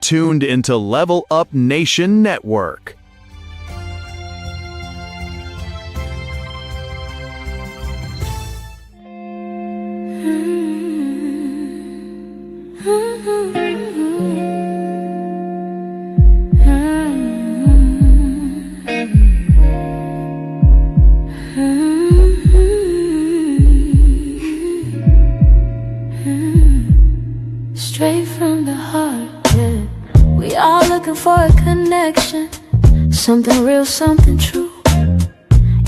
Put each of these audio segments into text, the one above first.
tuned into Level Up Nation Network. Straight from the heart, yeah. We all looking for a connection, something real, something true.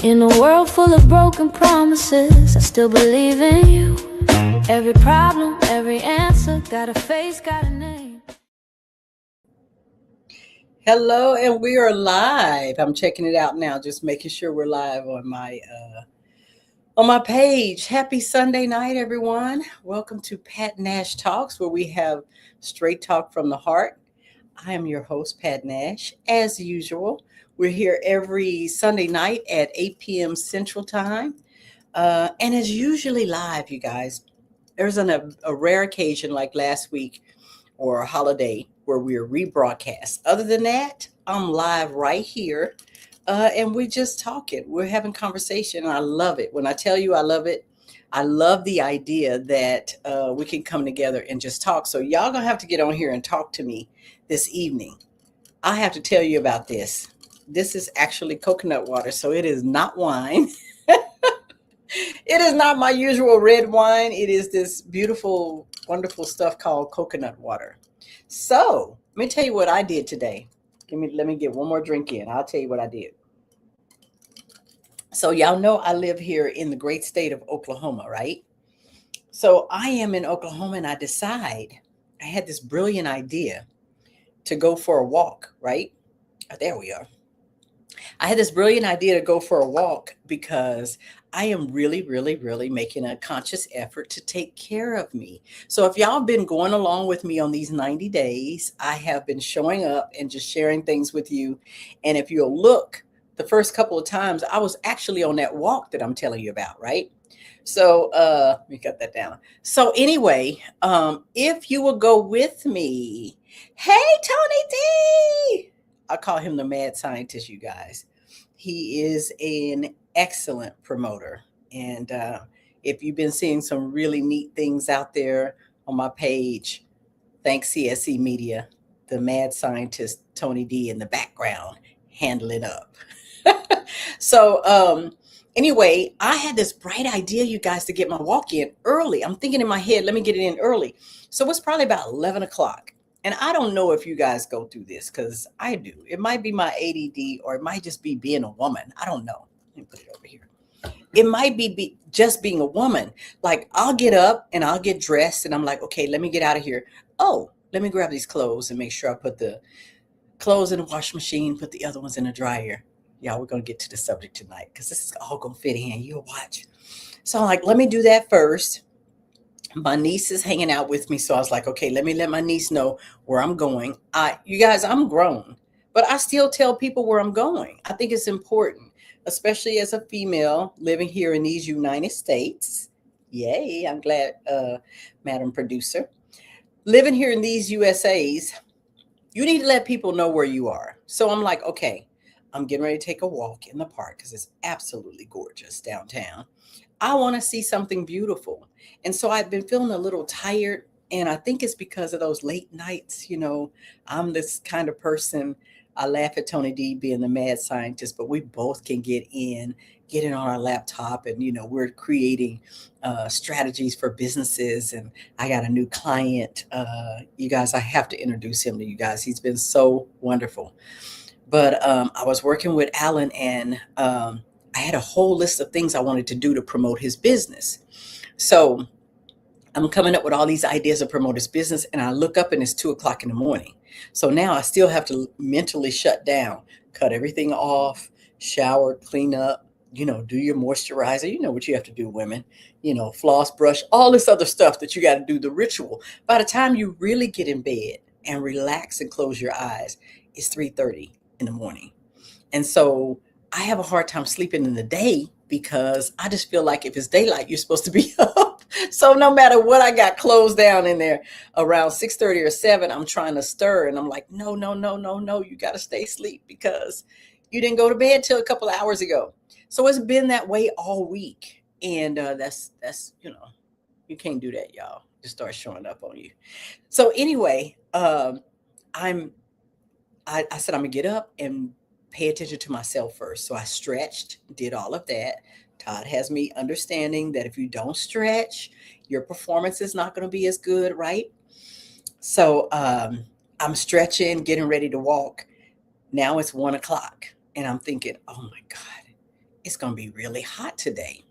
In a world full of broken promises, I still believe in you. Every problem, every answer, got a face, got a name. Hello, and we are live. I'm checking it out now, just making sure we're live on my page. Happy Sunday night, everyone. Welcome to Pat Nash Talks, where we have straight talk from the heart. I am your host, Pat Nash. As usual, we're here every Sunday night at 8 p.m. Central Time. And it's usually live, you guys. There's a rare occasion like last week or a holiday where we're rebroadcast. Other than that, I'm live right here. And we're just talking. We're having conversation. And I love it. When I tell you I love it, I love the idea that we can come together and just talk. So y'all gonna have to get on here and talk to me this evening. I have to tell you about this. This is actually coconut water, so it is not wine. It is not my usual red wine. It is this beautiful, wonderful stuff called coconut water. So let me tell you what I did today. Let me get one more drink in. I'll tell you what I did. So y'all know I live here in the great state of Oklahoma, right? So I am in Oklahoma and I had this brilliant idea to go for a walk, right? Oh, there we are. I had this brilliant idea to go for a walk because I am really, really, really making a conscious effort to take care of me. So if y'all been going along with me on these 90 days, I have been showing up and just sharing things with you. And if you'll look, the first couple of times I was actually on that walk that I'm telling you about, right? So let me cut that down. So anyway, if you will go with me, hey, Tony D! I call him the mad scientist, you guys. He is an excellent promoter. And if you've been seeing some really neat things out there on my page, thanks CSC Media, the mad scientist, Tony D, in the background, handling up. So anyway, I had this bright idea, you guys, to get my walk in early. I'm thinking in my head, let me get it in early. So it's probably about 11 o'clock. And I don't know if you guys go through this because I do. It might be my ADD or it might just be being a woman. I don't know. Let me put it over here. It might be just being a woman. Like I'll get up and I'll get dressed and I'm like, okay, let me get out of here. Oh, let me grab these clothes and make sure I put the clothes in the washing machine, put the other ones in the dryer. Y'all, we're going to get to the subject tonight because this is all going to fit in. You'll watch. So I'm like, let me do that first. My niece is hanging out with me. So I was like, okay, let me let my niece know where I'm going. You guys, I'm grown, but I still tell people where I'm going. I think it's important, especially as a female living here in these United States. Yay. I'm glad, Madam Producer. Living here in these USAs, you need to let people know where you are. So I'm like, okay, I'm getting ready to take a walk in the park because it's absolutely gorgeous downtown. I want to see something beautiful. And so I've been feeling a little tired. And I think it's because of those late nights. You know, I'm this kind of person. I laugh at Tony D being the mad scientist, but we both can get in on our laptop and, you know, we're creating strategies for businesses. And I got a new client. You guys, I have to introduce him to you guys. He's been so wonderful. But I was working with Alan and I had a whole list of things I wanted to do to promote his business. So I'm coming up with all these ideas to promote his business. And I look up and it's 2:00 in the morning. So now I still have to mentally shut down, cut everything off, shower, clean up, you know, do your moisturizer. You know what you have to do, women, you know, floss, brush, all this other stuff that you got to do, the ritual. By the time you really get in bed and relax and close your eyes, it's 3:30 in the morning. And so I have a hard time sleeping in the day because I just feel like if it's daylight, you're supposed to be up. So no matter what, I got closed down in there around 6:30 or 7. I'm trying to stir, and I'm like, no, no, no, no, no. You got to stay asleep because you didn't go to bed till a couple of hours ago. So it's been that way all week, and that's you can't do that, y'all. Just start showing up on you. So anyway, I'm I said I'm gonna get up and pay attention to myself first. So I stretched, did all of that. Todd has me understanding that if you don't stretch, your performance is not going to be as good, right? So I'm stretching, getting ready to walk. Now it's 1 o'clock, and I'm thinking, oh my God, it's going to be really hot today.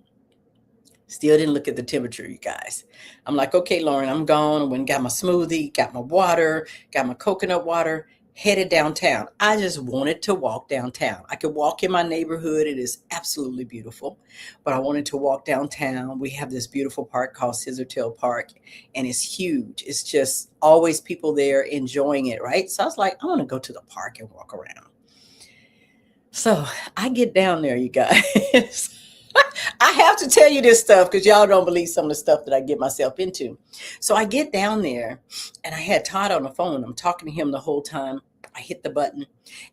Still didn't look at the temperature, you guys. I'm like, okay, Lauren, I'm gone. I went and got my smoothie, got my water, got my coconut water, headed downtown. I just wanted to walk downtown. I could walk in my neighborhood. It is absolutely beautiful. But I wanted to walk downtown. We have this beautiful park called Scissortail Park, and it's huge. It's just always people there enjoying it, right? So I was like, I want to go to the park and walk around. So I get down there, you guys. I have to tell you this stuff because y'all don't believe some of the stuff that I get myself into. So I get down there, and I had Todd on the phone. I'm talking to him the whole time. I hit the button.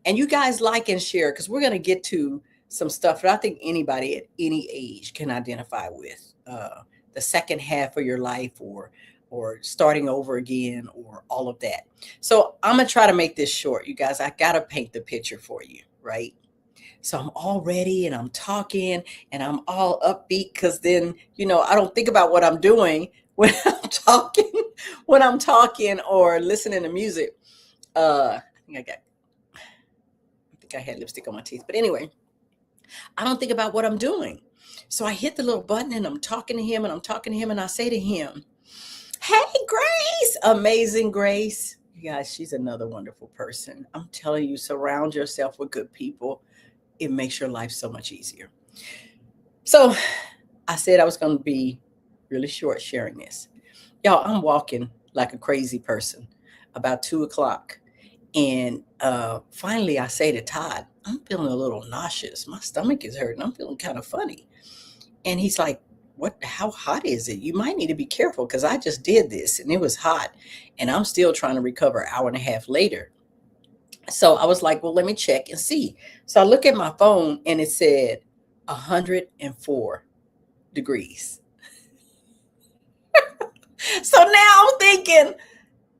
And you guys like and share, because we're going to get to some stuff that I think anybody at any age can identify with. The second half of your life, or starting over again, or all of that. So I'm going to try to make this short. You guys, I got to paint the picture for you, right? So I'm all ready, and I'm talking, and I'm all upbeat because then, I don't think about what I'm doing when I'm talking or listening to music. I think I had lipstick on my teeth. But anyway, I don't think about what I'm doing. So I hit the little button, and I'm talking to him, and I say to him, hey, Grace, amazing Grace. You guys, she's another wonderful person. I'm telling you, surround yourself with good people. It makes your life so much easier. So I said I was going to be really short sharing this. Y'all, I'm walking like a crazy person about 2 o'clock. And finally I say to Todd, I'm feeling a little nauseous. My stomach is hurting. I'm feeling kind of funny. And he's like, how hot is it? You might need to be careful because I just did this and it was hot. And I'm still trying to recover an hour and a half later. So I was like, well, let me check and see. So I look at my phone, and it said 104 degrees. So now I'm thinking,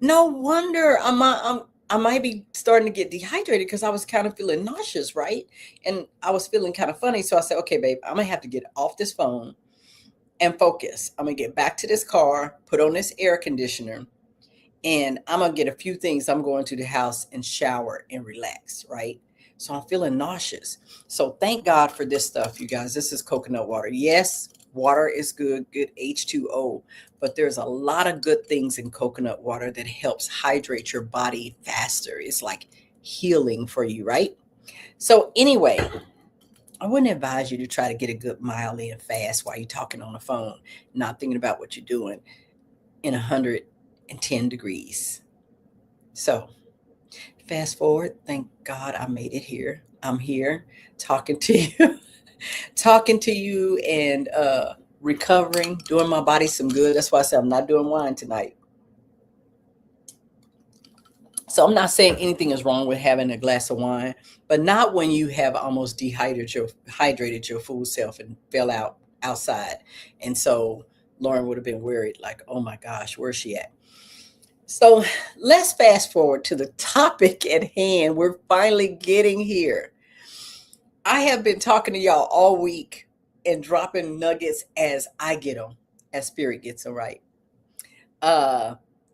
no wonder I might be starting to get dehydrated because I was kind of feeling nauseous, right? And I was feeling kind of funny. So I said, okay, babe, I'm going to have to get off this phone and focus. I'm going to get back to this car, put on this air conditioner, and I'm going to get a few things. I'm going to the house and shower and relax, right? So I'm feeling nauseous. So thank God for this stuff, you guys. This is coconut water. Yes, water is good H2O, but there's a lot of good things in coconut water that helps hydrate your body faster. It's like healing for you, right? So anyway, I wouldn't advise you to try to get a good mile in fast while you're talking on the phone, not thinking about what you're doing in 110 degrees. So fast forward, thank God I made it here. I'm here talking to you, and recovering, doing my body some good. That's why I said I'm not doing wine tonight. So I'm not saying anything is wrong with having a glass of wine, but not when you have almost hydrated your full self and fell outside. And so Lauren would have been worried, like, oh my gosh, where's she at? So let's fast forward to the topic at hand. We're finally getting here. I have been talking to y'all all week and dropping nuggets as I get them, as Spirit gets them, right?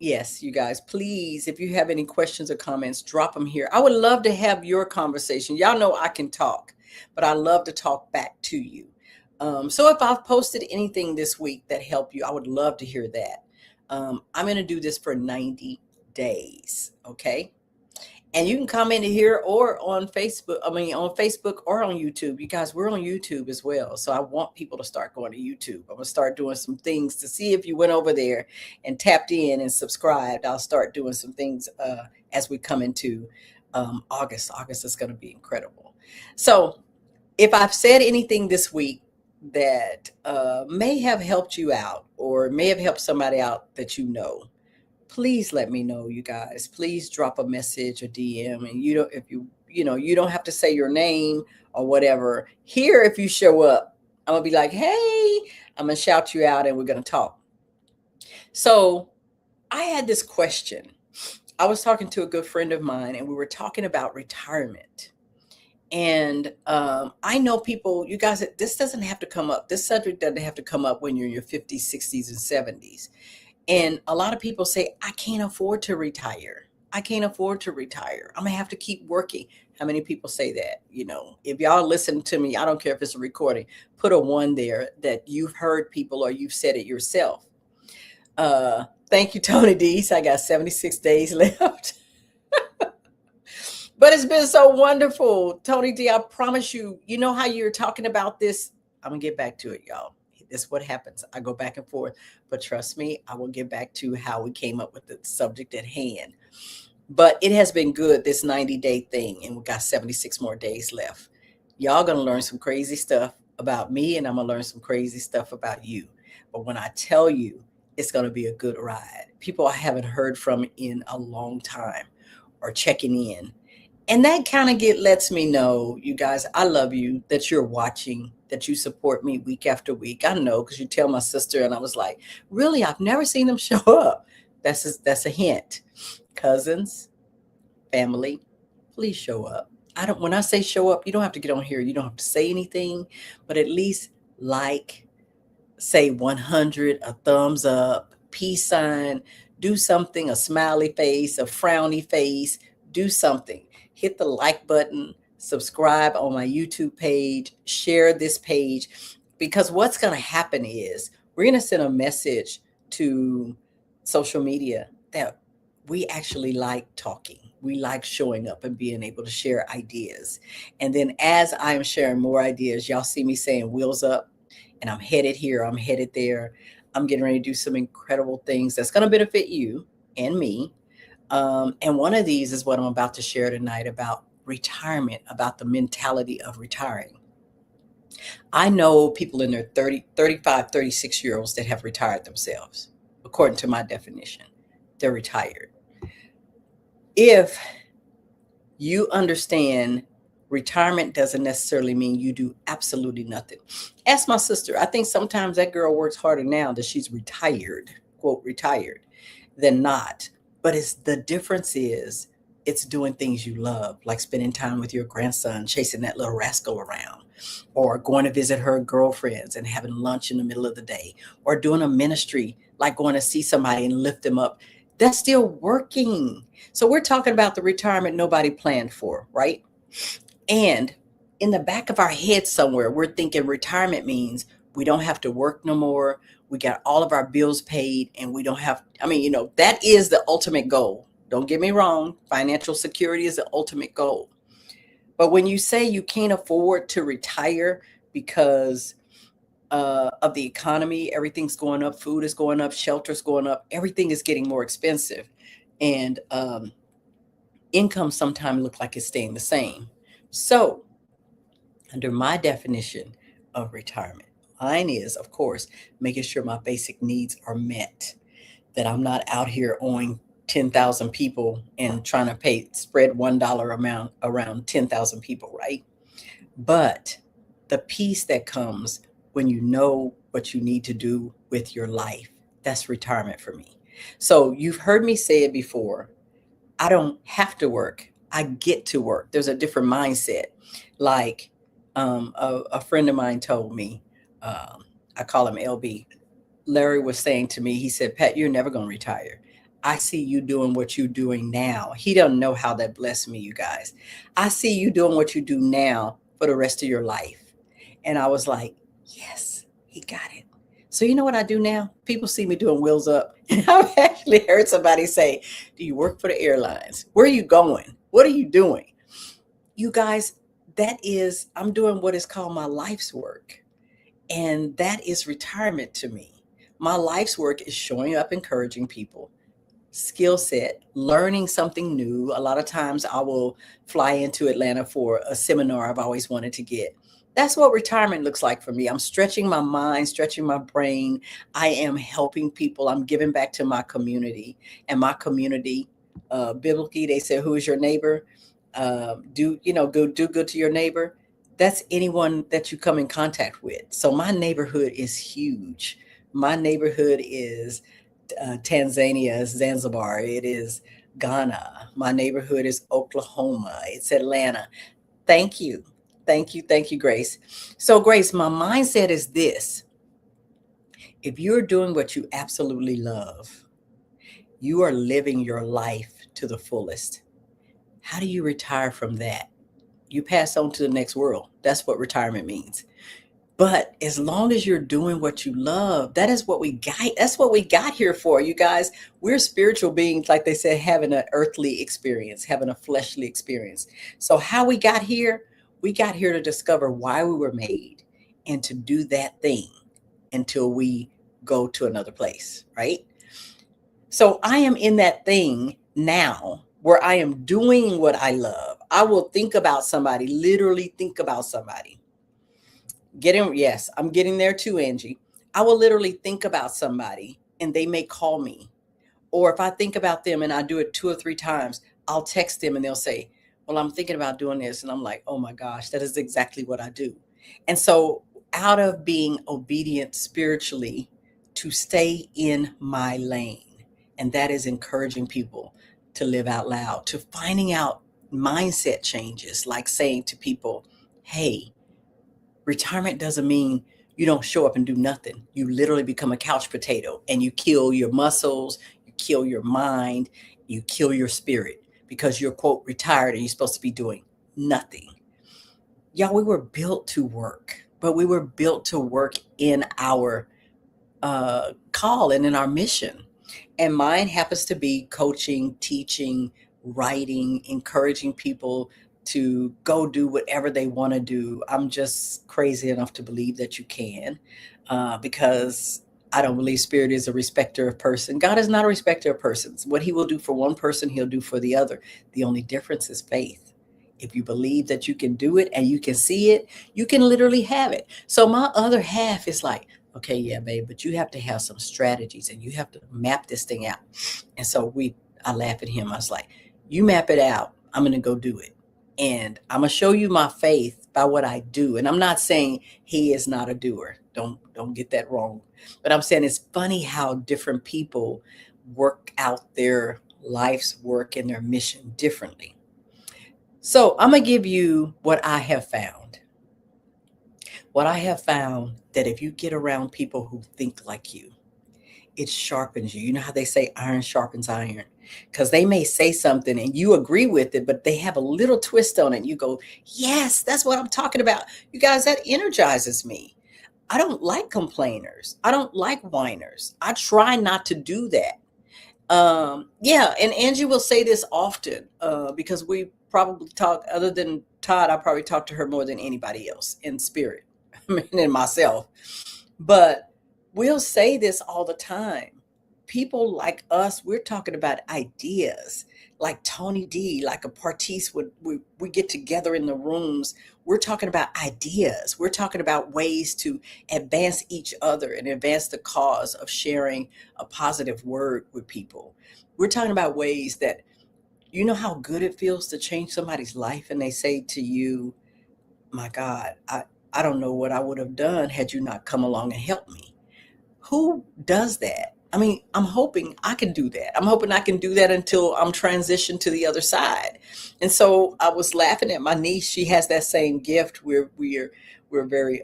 Yes, you guys, please, if you have any questions or comments, drop them here. I would love to have your conversation. Y'all know I can talk, but I love to talk back to you. So if I've posted anything this week that helped you, I would love to hear that. I'm going to do this for 90 days. Okay. And you can comment here or on Facebook. On Facebook or on YouTube. You guys, we're on YouTube as well. So I want people to start going to YouTube. I'm going to start doing some things to see if you went over there and tapped in and subscribed. I'll start doing some things as we come into August. August is going to be incredible. So if I've said anything this week that may have helped you out or may have helped somebody out that you know, please let me know, you guys. Please drop a message or DM. And you don't, if you don't have to say your name or whatever. Here, if you show up, I'm gonna be like, hey, I'm gonna shout you out and we're gonna talk. So I had this question. I was talking to a good friend of mine and we were talking about retirement. And I know people, you guys, this doesn't have to come up. This subject doesn't have to come up when you're in your 50s, 60s, and 70s. And a lot of people say, I can't afford to retire. I can't afford to retire. I'm going to have to keep working. How many people say that? If y'all listen to me, I don't care if it's a recording, put a 1 there that you've heard people or you've said it yourself. Thank you, Tony D. I got 76 days left. But it's been so wonderful. Tony D, I promise you, you know how you're talking about this? I'm going to get back to it, y'all. This is what happens. I go back and forth. But trust me, I will get back to how we came up with the subject at hand. But it has been good, this 90-day thing. And we got 76 more days left. Y'all going to learn some crazy stuff about me. And I'm going to learn some crazy stuff about you. But when I tell you, it's going to be a good ride. People I haven't heard from in a long time are checking in. And that kind of lets me know, you guys, I love you, that you're watching, that you support me week after week. I know, because you tell my sister, and I was like, really, I've never seen them show up. That's a hint. Cousins, family, please show up. When I say show up, you don't have to get on here. You don't have to say anything, but at least say 100, a thumbs up, peace sign, do something, a smiley face, a frowny face, do something. Hit the like button, subscribe on my YouTube page, share this page, because what's going to happen is we're going to send a message to social media that we actually like talking. We like showing up and being able to share ideas. And then as I'm sharing more ideas, y'all see me saying wheels up, and I'm headed here, I'm headed there. I'm getting ready to do some incredible things that's going to benefit you and me. And one of these is what I'm about to share tonight about retirement, about the mentality of retiring. I know people in their 30, 35, 36-year-olds that have retired themselves. According to my definition, they're retired. If you understand retirement doesn't necessarily mean you do absolutely nothing. Ask my sister. I think sometimes that girl works harder now that she's retired, quote, retired, than not. But the difference is it's doing things you love, like spending time with your grandson, chasing that little rascal around, or going to visit her girlfriends and having lunch in the middle of the day, or doing a ministry, like going to see somebody and lift them up. That's still working. So we're talking about the retirement nobody planned for, right? And in the back of our head somewhere, we're thinking retirement means we don't have to work no more. We got all of our bills paid and we don't have, that is the ultimate goal. Don't get me wrong. Financial security is the ultimate goal. But when you say you can't afford to retire because of the economy, everything's going up, food is going up, shelter's going up, everything is getting more expensive. And income sometimes look like it's staying the same. So under my definition of retirement, mine is, of course, making sure my basic needs are met, that I'm not out here owing 10,000 people and trying to spread $1 amount around 10,000 people, right? But the peace that comes when you know what you need to do with your life, that's retirement for me. So you've heard me say it before. I don't have to work. I get to work. There's a different mindset. Like a friend of mine told me, I call him LB. Larry was saying to me, he said, Pat, you're never going to retire. I see you doing what you're doing now. He doesn't know how that blessed me, you guys. I see you doing what you do now for the rest of your life. And I was like, yes, he got it. So you know what I do now? People see me doing wheels up. And I've actually heard somebody say, do you work for the airlines? Where are you going? What are you doing? You guys, I'm doing what is called my life's work. And that is retirement to me. My life's work is showing up, encouraging people, skill set, learning something new. A lot of times I will fly into Atlanta for a seminar I've always wanted to get. That's what retirement looks like for me. I'm stretching my mind, stretching my brain. I am helping people. I'm giving back to my community. And my community, biblically, they say, who is your neighbor? Do good to your neighbor. That's anyone that you come in contact with. So my neighborhood is huge. My neighborhood is Tanzania, Zanzibar. It is Ghana. My neighborhood is Oklahoma. It's Atlanta. Thank you. Thank you. Thank you, Grace. So, Grace, my mindset is this: if you're doing what you absolutely love, you are living your life to the fullest. How do you retire from that? You pass on to the next world. That's what retirement means. But as long as you're doing what you love, that is what we got. That's what we got here for, you guys. We're spiritual beings, like they said, having an earthly experience, having a fleshly experience. So how we got here? We got here to discover why we were made and to do that thing until we go to another place, right? So I am in that thing now where I am doing what I love. I will think about somebody, literally think about somebody. Yes, I'm getting there too, Angee. I will literally think about somebody and they may call me. Or if I think about them and I do it 2 or 3 times, I'll text them and they'll say, well, I'm thinking about doing this. And I'm like, oh my gosh, that is exactly what I do. And so out of being obedient spiritually to stay in my lane, and that is encouraging people to live out loud, to finding out mindset changes, like saying to people, hey, retirement doesn't mean you don't show up and do nothing. You literally become a couch potato and you kill your muscles, you kill your mind, you kill your spirit because you're, quote, retired and you're supposed to be doing nothing. Y'all, we were built to work, but we were built to work in our call and in our mission. And mine happens to be coaching, teaching, writing, encouraging people to go do whatever they want to do. I'm just crazy enough to believe that you can, because I don't believe spirit is a respecter of person. God is not a respecter of persons. What he will do for one person, he'll do for the other. The only difference is faith. If you believe that you can do it and you can see it, you can literally have it. So my other half is like, okay, yeah, babe, but you have to have some strategies and you have to map this thing out. And so I laugh at him. I was like, you map it out. I'm going to go do it. And I'm going to show you my faith by what I do. And I'm not saying he is not a doer. Don't get that wrong. But I'm saying it's funny how different people work out their life's work and their mission differently. So I'm going to give you what I have found. What I have found, that if you get around people who think like you, it sharpens you. You know how they say iron sharpens iron? Because they may say something and you agree with it, but they have a little twist on it. And you go, yes, that's what I'm talking about. You guys, that energizes me. I don't like complainers. I don't like whiners. I try not to do that. Yeah, and Angee will say this often, because we probably talk, other than Todd, I probably talk to her more than anybody else in spirit, I mean, and myself. But we'll say this all the time. People like us, we're talking about ideas, like Tony D, like a Partisse would, we get together in the rooms. We're talking about ideas. We're talking about ways to advance each other and advance the cause of sharing a positive word with people. We're talking about ways that, you know how good it feels to change somebody's life and they say to you, my God, I don't know what I would have done had you not come along and helped me. Who does that? I mean, I'm hoping I can do that. I'm hoping I can do that until I'm transitioned to the other side. And so I was laughing at my niece. She has that same gift where we're very,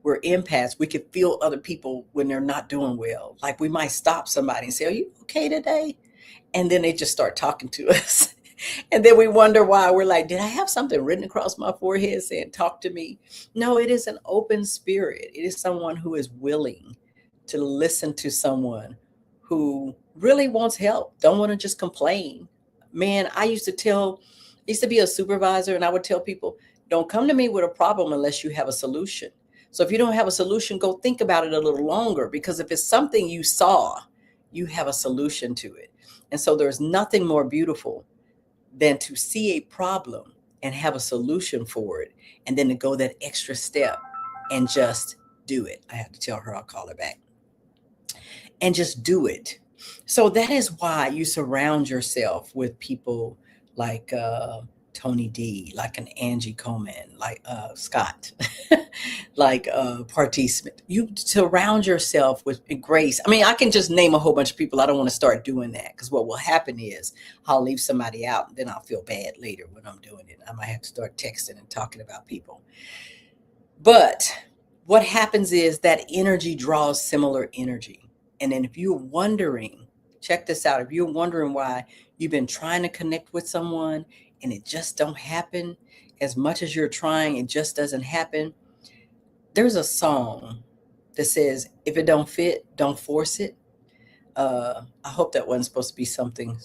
we're empaths. We can feel other people when they're not doing well. Like we might stop somebody and say, are you okay today? And then they just start talking to us. And then we wonder why. We're like, did I have something written across my forehead saying, talk to me? No, it is an open spirit. It is someone who is willing to listen to someone who really wants help, don't want to just complain. Man, I used to be a supervisor, and I would tell people, don't come to me with a problem unless you have a solution. So if you don't have a solution, go think about it a little longer, because if it's something you saw, you have a solution to it. And so there's nothing more beautiful than to see a problem and have a solution for it, and then to go that extra step and just do it. I have to tell her I'll call her back. And just do it. So that is why you surround yourself with people like Tony D, like an Angee Coman, like Scott, like Party Smith. You surround yourself with grace. I mean, I can just name a whole bunch of people. I don't want to start doing that, because what will happen is I'll leave somebody out, and then I'll feel bad later when I'm doing it. I might have to start texting and talking about people. But what happens is that energy draws similar energy. And then if you're wondering, check this out. If you're wondering why you've been trying to connect with someone and it just don't happen, as much as you're trying, it just doesn't happen. There's a song that says, if it don't fit, don't force it. I hope that wasn't supposed to be something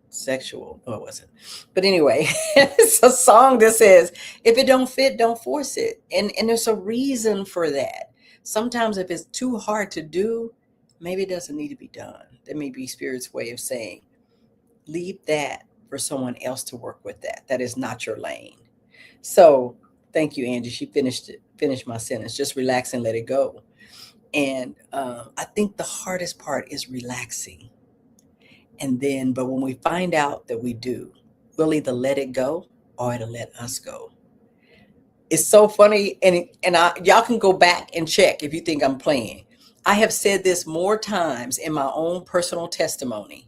sexual. No, it wasn't. But anyway, it's a song that says, if it don't fit, don't force it. And there's a reason for that. Sometimes if it's too hard to do, maybe it doesn't need to be done. That may be Spirit's way of saying, leave that for someone else to work with that. That is not your lane. So thank you, Angee. She finished my sentence. Just relax and let it go. And I think the hardest part is relaxing. And then, but when we find out that we do, we'll either let it go or it'll let us go. It's so funny. And y'all can go back and check if you think I'm playing. I have said this more times in my own personal testimony,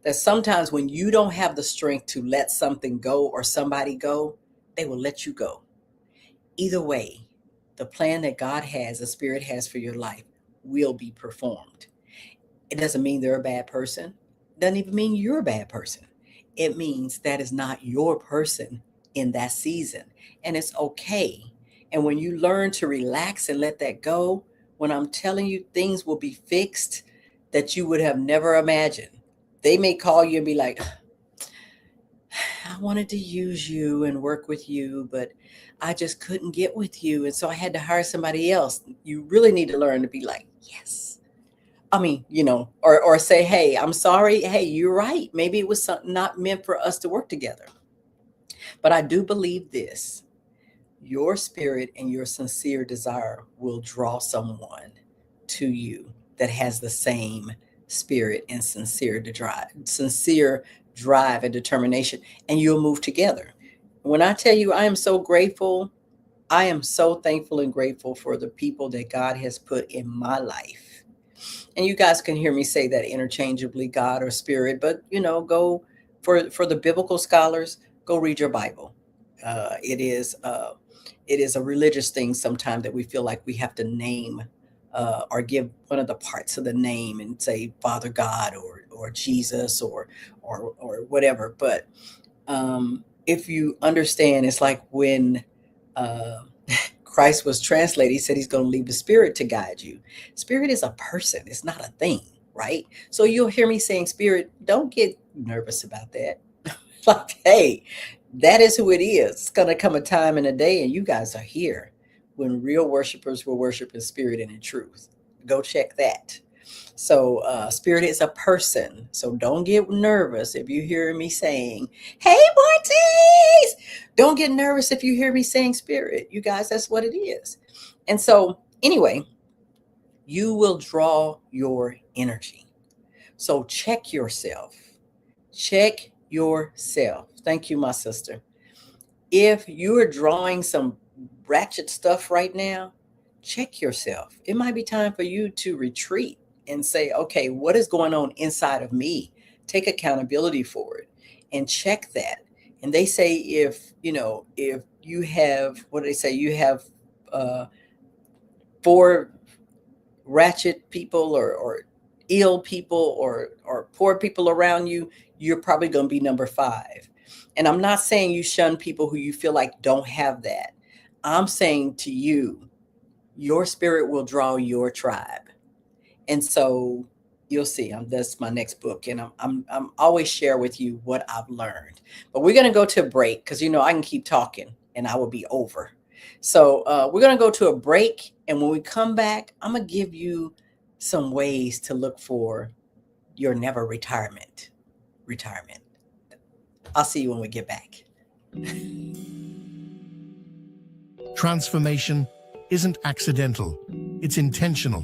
that sometimes when you don't have the strength to let something go or somebody go, they will let you go. Either way, the plan that God has, the Spirit has for your life, will be performed. It doesn't mean they're a bad person. It doesn't even mean you're a bad person. It means that is not your person in that season. And it's okay. And when you learn to relax and let that go, when I'm telling you, things will be fixed that you would have never imagined. They may call you and be like, I wanted to use you and work with you, but I just couldn't get with you. And so I had to hire somebody else. You really need to learn to be like, yes. I mean, or say, hey, I'm sorry. Hey, you're right. Maybe it was something not meant for us to work together. But I do believe this. Your spirit and your sincere desire will draw someone to you that has the same spirit and sincere drive and determination, and you'll move together. When I tell you, I am so grateful, I am so thankful and grateful for the people that God has put in my life. And you guys can hear me say that interchangeably, God or spirit, but go for the biblical scholars, go read your Bible. It is a religious thing sometimes that we feel like we have to name or give one of the parts of the name and say Father God or Jesus or whatever. But if you understand, it's like when Christ was translated, he said he's going to leave the Spirit to guide you. Spirit is a person. It's not a thing, right? So you'll hear me saying Spirit, don't get nervous about that. Like, hey, that is who it is. It's going to come a time and a day, and you guys are here when real worshipers will worship in spirit and in truth. Go check that. So Spirit is a person. So don't get nervous if you hear me saying, hey, Martys. Don't get nervous if you hear me saying Spirit. You guys, that's what it is. And so anyway, you will draw your energy. So check yourself. Check yourself. Thank you, my sister. If you are drawing some ratchet stuff right now, check yourself. It might be time for you to retreat and say, okay, what is going on inside of me? Take accountability for it and check that. And they say if you have, what do they say? You have 4 ratchet people or ill people or poor people around you, you're probably going to be number 5. And I'm not saying you shun people who you feel like don't have that. I'm saying to you, your spirit will draw your tribe. And so you'll see, that's my next book. And I'm always share with you what I've learned. But we're going to go to a break because, I can keep talking and I will be over. So we're going to go to a break. And when we come back, I'm going to give you some ways to look for your never retirement. I'll see you when we get back. Transformation isn't accidental, it's intentional.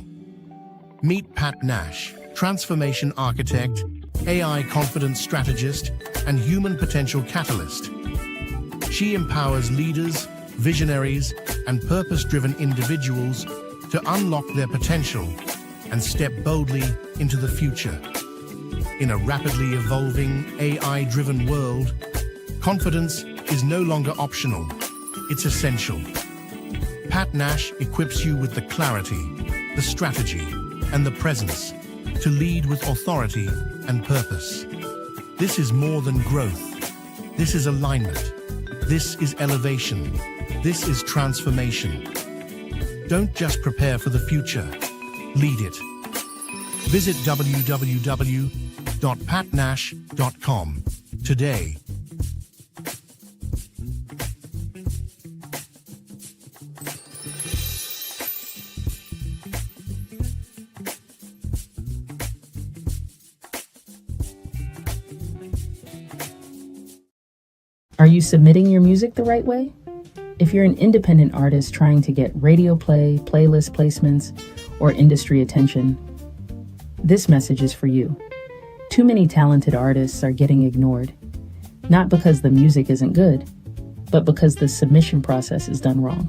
Meet Pat Nash, transformation architect, AI confidence strategist, and human potential catalyst. She empowers leaders, visionaries, and purpose-driven individuals to unlock their potential and step boldly into the future. In a rapidly evolving, AI-driven world, confidence is no longer optional, it's essential. Pat Nash equips you with the clarity, the strategy, and the presence to lead with authority and purpose. This is more than growth. This is alignment. This is elevation. This is transformation. Don't just prepare for the future, lead it. Visit www.patnash.com today. Are you submitting your music the right way? If you're an independent artist trying to get radio play, playlist placements, or industry attention, this message is for you. Too many talented artists are getting ignored, not because the music isn't good, but because the submission process is done wrong.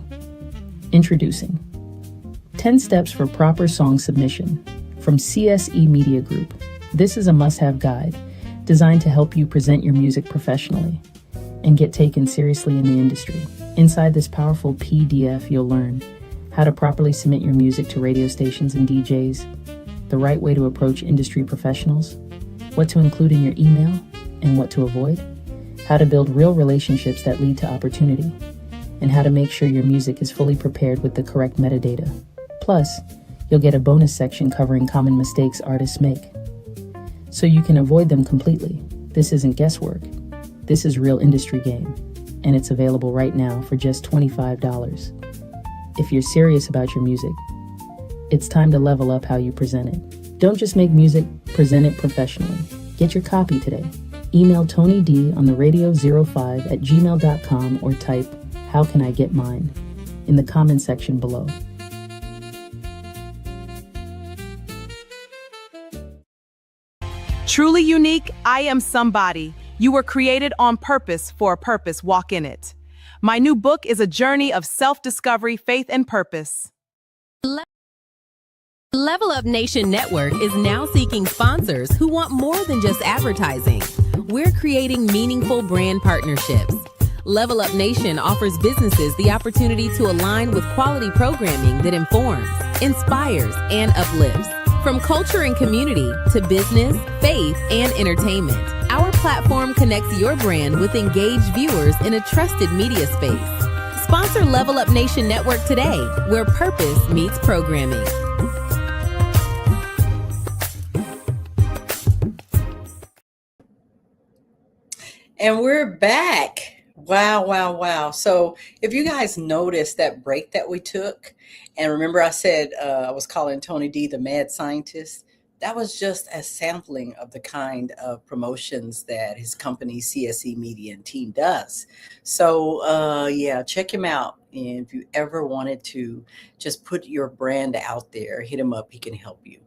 Introducing 10 Steps for Proper Song Submission from CSE Media Group. This is a must-have guide designed to help you present your music professionally and get taken seriously in the industry. Inside this powerful PDF, you'll learn how to properly submit your music to radio stations and DJs, the right way to approach industry professionals, what to include in your email and what to avoid, how to build real relationships that lead to opportunity, and how to make sure your music is fully prepared with the correct metadata. Plus, you'll get a bonus section covering common mistakes artists make, so you can avoid them completely. This isn't guesswork. This is real industry game, and it's available right now for just $25. If you're serious about your music, it's time to level up how you present it. Don't just make music, present it professionally. Get your copy today. Email Tony D on the radio05@gmail.com or type "How can I get mine?" in the comment section below. Truly unique, I am somebody. You were created on purpose for a purpose. Walk in it. My new book is a journey of self-discovery, faith, and purpose. Level Up Nation Network is now seeking sponsors who want more than just advertising. We're creating meaningful brand partnerships. Level Up Nation offers businesses the opportunity to align with quality programming that informs, inspires, and uplifts. From culture and community to business, faith, and entertainment, our platform connects your brand with engaged viewers in a trusted media space. Sponsor Level Up Nation Network today, where purpose meets programming. And we're back. Wow, wow, wow. So if you guys noticed that break that we took, and remember I said I was calling Tony D the mad scientist, that was just a sampling of the kind of promotions that his company CSE Media and team does. So yeah, check him out. And if you ever wanted to just put your brand out there, hit him up. He can help you.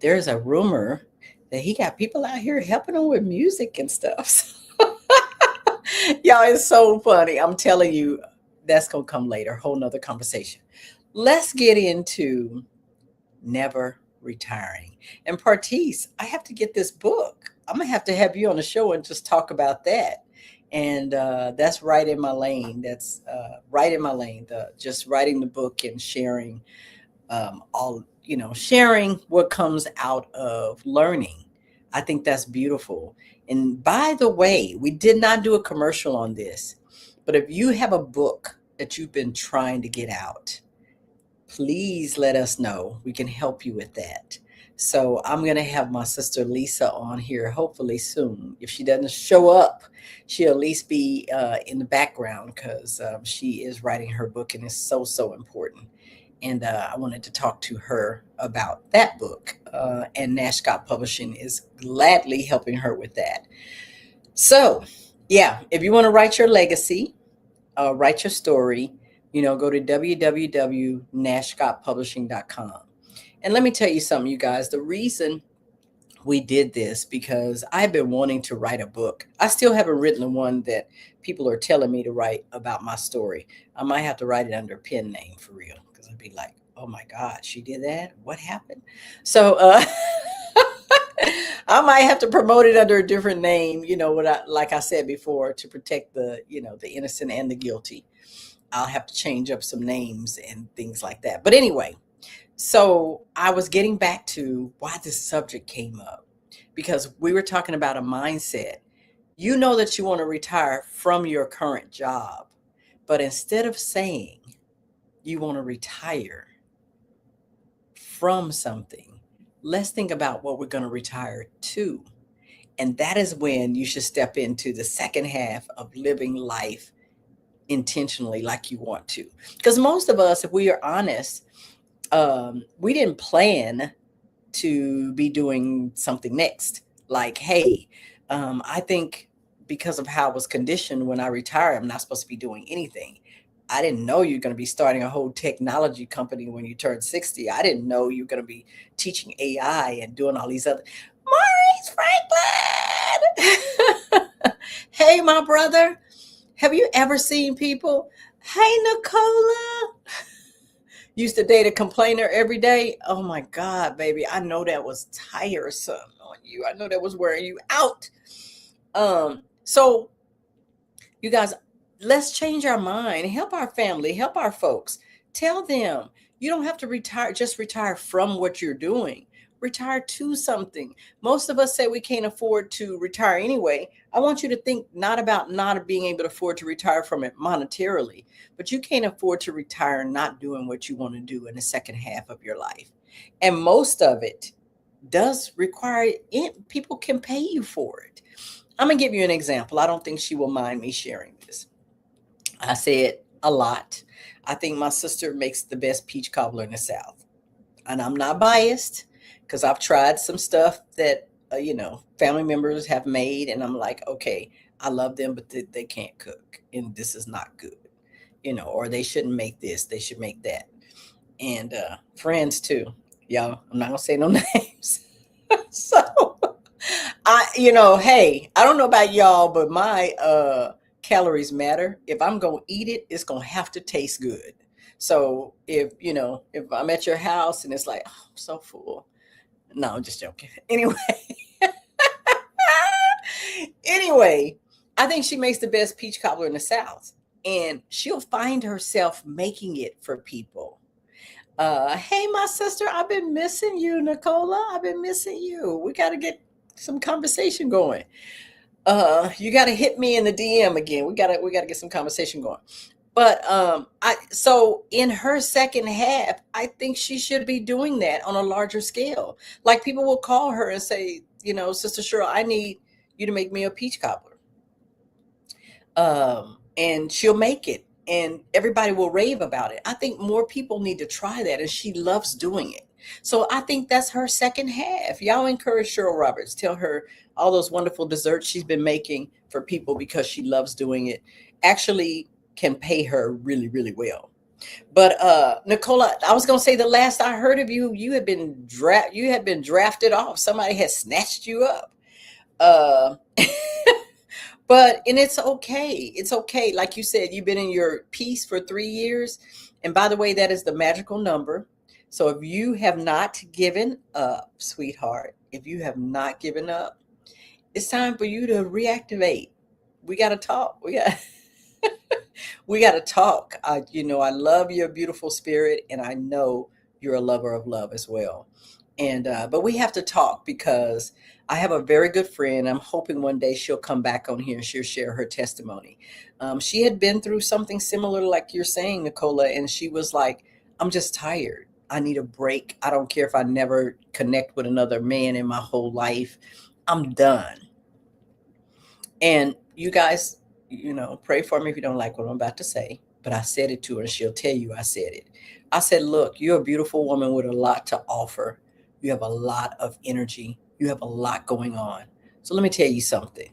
There's a rumor that he got people out here helping him with music and stuff. Y'all, it's so funny. I'm telling you, that's going to come later. Whole nother conversation. Let's get into never retiring. And Partice, I have to get this book. I'm going to have you on the show and just talk about that. And that's right in my lane. That's right in my lane. Just writing the book and sharing sharing what comes out of learning. I think that's beautiful. And by the way, we did not do a commercial on this, but if you have a book that you've been trying to get out, please let us know. We can help you with that. So I'm going to have my sister Lisa on here hopefully soon. If she doesn't show up, she'll at least be in the background because she is writing her book and it's so, so important. And I wanted to talk to her about that book. And Nash Publishing is gladly helping her with that. So, yeah, if you want to write your legacy, write your story, go to www.nashscottpublishing.com. And let me tell you something, you guys, the reason we did this because I've been wanting to write a book. I still haven't written the one that people are telling me to write about my story. I might have to write it under a pen name for real, because I'd be like, oh my God, she did that? What happened? So I might have to promote it under a different name, like I said before, to protect the innocent and the guilty. I'll have to change up some names and things like that. But anyway, so I was getting back to why this subject came up, because we were talking about a mindset. You know that you want to retire from your current job, but instead of saying you want to retire from something, let's think about what we're going to retire to. And that is when you should step into the second half of living life intentionally like you want to. Because most of us, if we are honest, we didn't plan to be doing something next. Like, hey, I think because of how I was conditioned when I retire, I'm not supposed to be doing anything. I didn't know you're going to be starting a whole technology company when you turn 60. I didn't know you're going to be teaching AI and doing all these other. Maurice Franklin! Hey, my brother. Have you ever seen people? Hey, Nicola. Used to date a complainer every day. Oh my God, baby. I know that was tiresome on you. I know that was wearing you out. So you guys, let's change our mind, help our family, help our folks. Tell them you don't have to retire from what you're doing. Retire to something. Most of us say we can't afford to retire anyway. I want you to think not about not being able to afford to retire from it monetarily, but you can't afford to retire not doing what you want to do in the second half of your life. And most of it does require it. People can pay you for it. I'm going to give you an example. I don't think she will mind me sharing this. I say it a lot. I think my sister makes the best peach cobbler in the South. And I'm not biased, because I've tried some stuff that, family members have made. And I'm like, okay, I love them, but they can't cook. And this is not good, or they shouldn't make this. They should make that. And friends too. Y'all, I'm not going to say no names. So, hey, I don't know about y'all, but my calories matter. If I'm going to eat it, it's going to have to taste good. So if I'm at your house and it's like, oh, I'm so full. No, I'm just joking. Anyway, I think she makes the best peach cobbler in the South, and she'll find herself making it for people. Hey, my sister, I've been missing you, Nicola. I've been missing you. We got to get some conversation going. You got to hit me in the DM again. We got to get some conversation going. But so in her second half, I think she should be doing that on a larger scale. Like, people will call her and say, Sister Cheryl, I need you to make me a peach cobbler. And she'll make it, and everybody will rave about it. I think more people need to try that, and she loves doing it. So I think that's her second half. Y'all encourage Cheryl Roberts. Tell her all those wonderful desserts she's been making for people because she loves doing it. Actually can pay her really, really well. But Nicola, I was going to say, the last I heard of you, you had been drafted off. Somebody had snatched you up. But it's okay. It's okay. Like you said, you've been in your peace for 3 years. And by the way, that is the magical number. So if you have not given up, sweetheart, if you have not given up, it's time for you to reactivate. We got to talk. We got to talk. I love your beautiful spirit, and I know you're a lover of love as well. And but we have to talk, because I have a very good friend. I'm hoping one day she'll come back on here and she'll share her testimony. She had been through something similar, like you're saying, Nicola, and she was like, I'm just tired. I need a break. I don't care if I never connect with another man in my whole life. I'm done. And you guys, pray for me if you don't like what I'm about to say, but I said it to her and she'll tell you I said it. I said, look, you're a beautiful woman with a lot to offer. You have a lot of energy. You have a lot going on. So let me tell you something.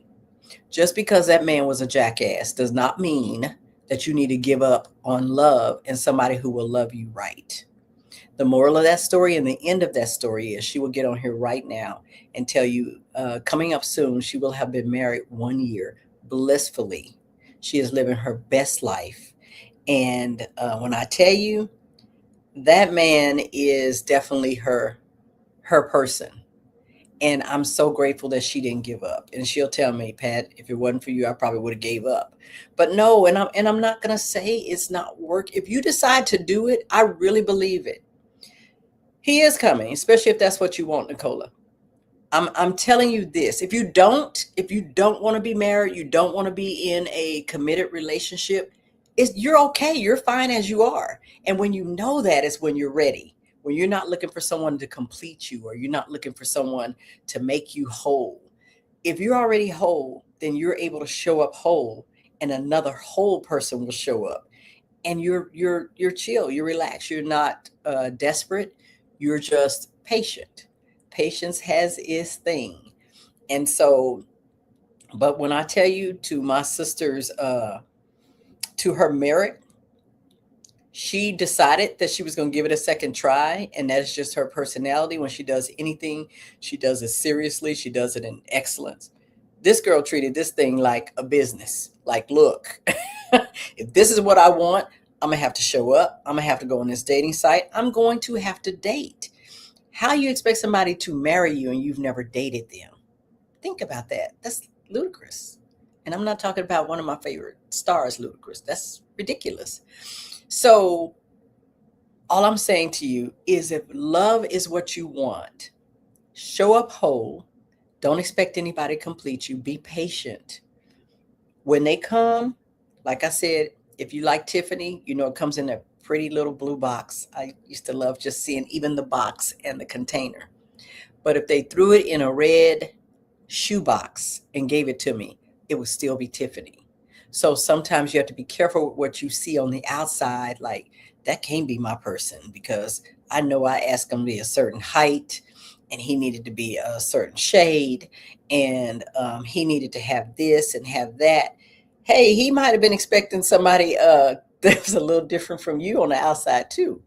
Just because that man was a jackass does not mean that you need to give up on love and somebody who will love you right. The moral of that story and the end of that story is she will get on here right now and tell you, coming up soon, she will have been married 1 year blissfully. She is living her best life. And when I tell you, that man is definitely her person. And I'm so grateful that she didn't give up. And she'll tell me, Pat, if it wasn't for you, I probably would have gave up. But no, and I'm not gonna say it's not work. If you decide to do it, I really believe it. He is coming, especially if that's what you want, Nicola. I'm telling you this. If you don't want to be married, you don't want to be in a committed relationship, you're okay. You're fine as you are. And when you know that is when you're ready. When you're not looking for someone to complete you, or you're not looking for someone to make you whole. If you're already whole, then you're able to show up whole, and another whole person will show up. And you're chill, you're relaxed, you're not desperate, you're just patient. Patience has its thing. And so, but when I tell you, to my sister's to her merit, she decided that she was going to give it a second try, and that's just her personality. When she does anything, she does it seriously, she does it in excellence. This girl treated this thing like a business. Like, look, if this is what I want, I'm gonna have to show up, I'm gonna have to go on this dating site, I'm going to have to date. How you expect somebody to marry you and you've never dated them? Think about that. That's ludicrous. And I'm not talking about one of my favorite stars, Ludacris. That's ridiculous. So all I'm saying to you is, if love is what you want, show up whole. Don't expect anybody to complete you. Be patient. When they come, like I said, if you like Tiffany, you know it comes in a pretty little blue box. I used to love just seeing even the box and the container. But if they threw it in a red shoebox and gave it to me, it would still be Tiffany. So sometimes you have to be careful with what you see on the outside. Like, that can't be my person, because I know I asked him to be a certain height, and he needed to be a certain shade, and he needed to have this and have that. Hey, he might have been expecting somebody that was a little different from you on the outside too.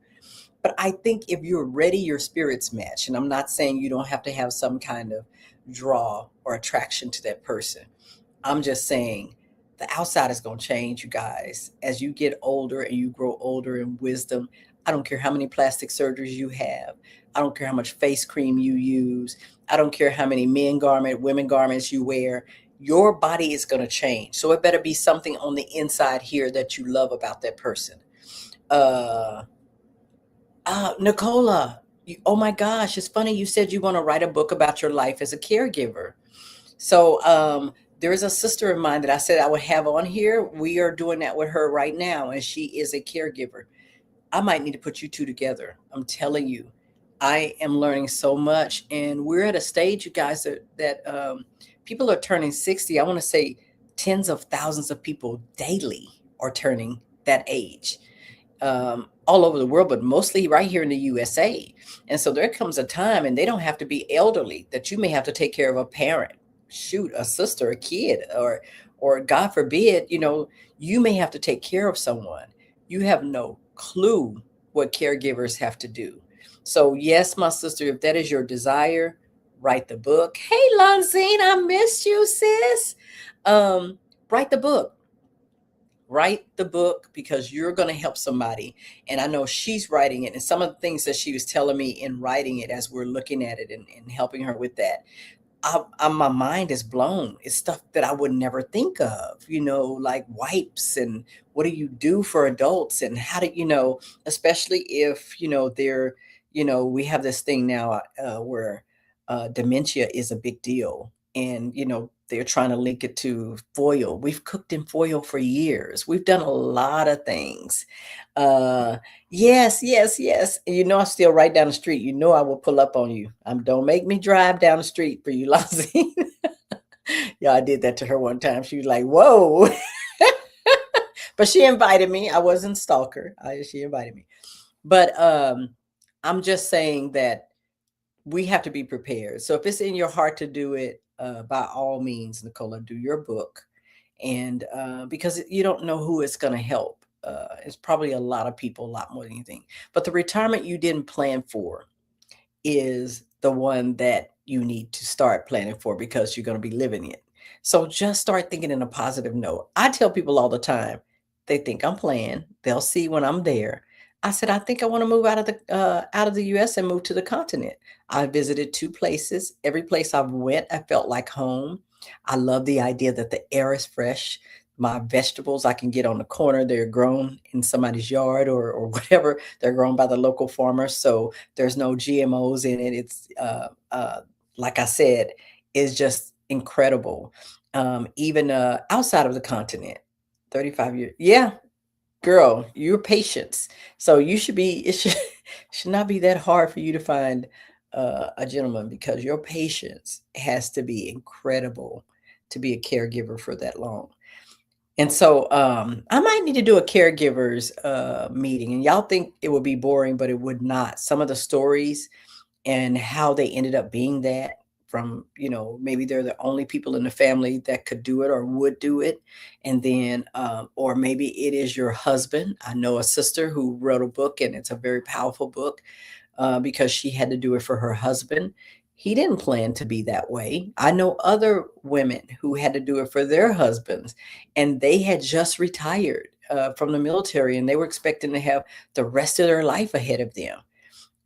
But I think if you're ready, your spirits match. And I'm not saying you don't have to have some kind of draw or attraction to that person. I'm just saying the outside is going to change, you guys. As you get older and you grow older in wisdom, I don't care how many plastic surgeries you have. I don't care how much face cream you use. I don't care how many women garments you wear. Your body is going to change. So it better be something on the inside here that you love about that person. Nicola, oh my gosh, it's funny. You said you want to write a book about your life as a caregiver. So there is a sister of mine that I said I would have on here. We are doing that with her right now, and she is a caregiver. I might need to put you two together. I'm telling you, I am learning so much, and we're at a stage, you guys, that people are turning 60. I want to say tens of thousands of people daily are turning that age, all over the world, but mostly right here in the USA. And so there comes a time, and they don't have to be elderly, that you may have to take care of a parent, shoot, a sister, a kid, or God forbid, you may have to take care of someone. You have no clue what caregivers have to do. So yes, my sister, if that is your desire, write the book. Hey, Lonzine, I missed you, sis. Write the book. Write the book, because you're going to help somebody. And I know she's writing it. And some of the things that she was telling me in writing it, as we're looking at it and helping her with that, my mind is blown. It's stuff that I would never think of, like wipes, and what do you do for adults, and how do, especially if, they're, we have this thing now where dementia is a big deal. And, they're trying to link it to foil. We've cooked in foil for years. We've done a lot of things. Yes. And I'm still right down the street. I will pull up on you. Don't make me drive down the street for you, Lonzine. Yeah, I did that to her one time. She was like, whoa. But she invited me. I wasn't stalker. She invited me. But I'm just saying that we have to be prepared. So if it's in your heart to do it, by all means, Nicola, do your book. And because you don't know who it's going to help. It's probably a lot of people, a lot more than you think. But the retirement you didn't plan for is the one that you need to start planning for because you're going to be living it. So just start thinking in a positive note. I tell people all the time, they think I'm playing. They'll see when I'm there. I said, I think I want to move out of the US and move to the continent. I visited 2 places. Every place I've went, I felt like home. I love the idea that the air is fresh. My vegetables I can get on the corner. They're grown in somebody's yard or whatever. They're grown by the local farmer. So there's no GMOs in it. It's like I said, is just incredible. Even outside of the continent, 35 years. Yeah, girl, your patience. So you should be, it should, should not be that hard for you to find a gentleman because your patience has to be incredible to be a caregiver for that long. And so I might need to do a caregivers meeting. And y'all think it would be boring, but it would not. Some of the stories and how they ended up being that from, maybe they're the only people in the family that could do it or would do it. And then, or maybe it is your husband. I know a sister who wrote a book and it's a very powerful book because she had to do it for her husband. He didn't plan to be that way. I know other women who had to do it for their husbands, and they had just retired from the military and they were expecting to have the rest of their life ahead of them.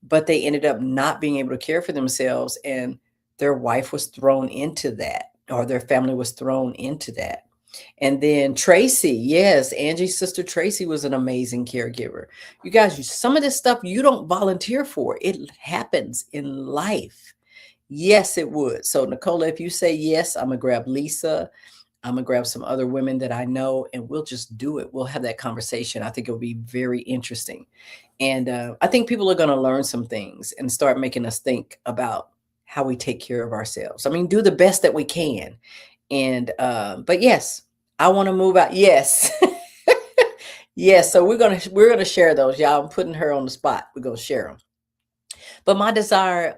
But they ended up not being able to care for themselves, and their wife was thrown into that, or their family was thrown into that. And then Tracy, yes, Angie's sister Tracy was an amazing caregiver. You guys, some of this stuff you don't volunteer for. It happens in life. Yes, it would. So Nicola, if you say yes, I'm gonna grab Lisa. I'm gonna grab some other women that I know, and we'll just do it. We'll have that conversation. I think it'll be very interesting. And I think people are gonna learn some things and start making us think about how we take care of ourselves. I mean, do the best that we can. And but yes, I want to move out. Yes. Yes. So we're gonna share those. Y'all, I'm putting her on the spot. We're gonna share them. But my desire,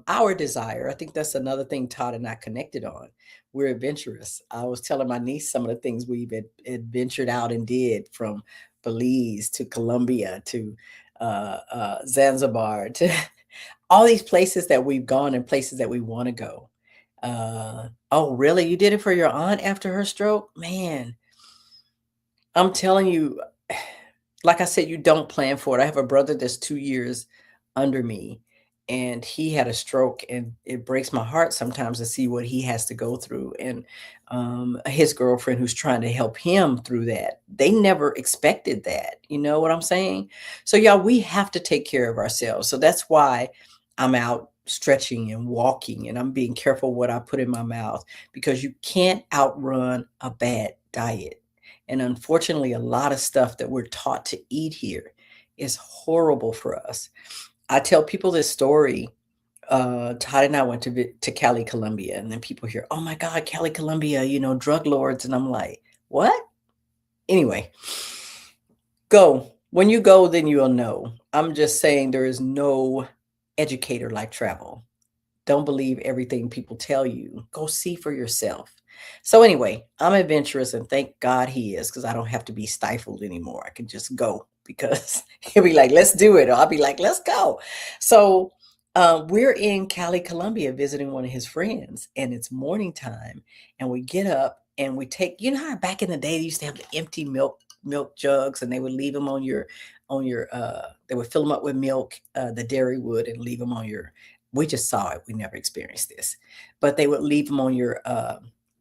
our desire, I think that's another thing Todd and I connected on. We're adventurous. I was telling my niece some of the things we've adventured out and did, from Belize to Colombia to Zanzibar to all these places that we've gone and places that we want to go. Oh, really? You did it for your aunt after her stroke? Man, I'm telling you, like I said, you don't plan for it. I have a brother that's 2 years under me, and he had a stroke, and it breaks my heart sometimes to see what he has to go through. And his girlfriend who's trying to help him through that, they never expected that. You know what I'm saying? So y'all, we have to take care of ourselves. So that's why I'm out stretching and walking, and I'm being careful what I put in my mouth, because you can't outrun a bad diet. And unfortunately, a lot of stuff that we're taught to eat here is horrible for us. I tell people this story. Todd and I went to Cali, Colombia, and then people hear, "Oh my God, Cali, Colombia, drug lords," and I'm like, "What?" Anyway, go. When you go, then you'll know. I'm just saying there is no educator like travel. Don't believe everything people tell you. Go see for yourself. So anyway, I'm adventurous, and thank God he is, because I don't have to be stifled anymore. I can just go, because he'll be like, "Let's do it." Or I'll be like, "Let's go." So we're in Cali, Colombia, visiting one of his friends, and it's morning time, and we get up and we take, how back in the day they used to have the empty milk jugs, and they would leave them on your they would fill them up with milk, the dairy would, and leave them on your, we just saw it, we never experienced this, but they would leave them on your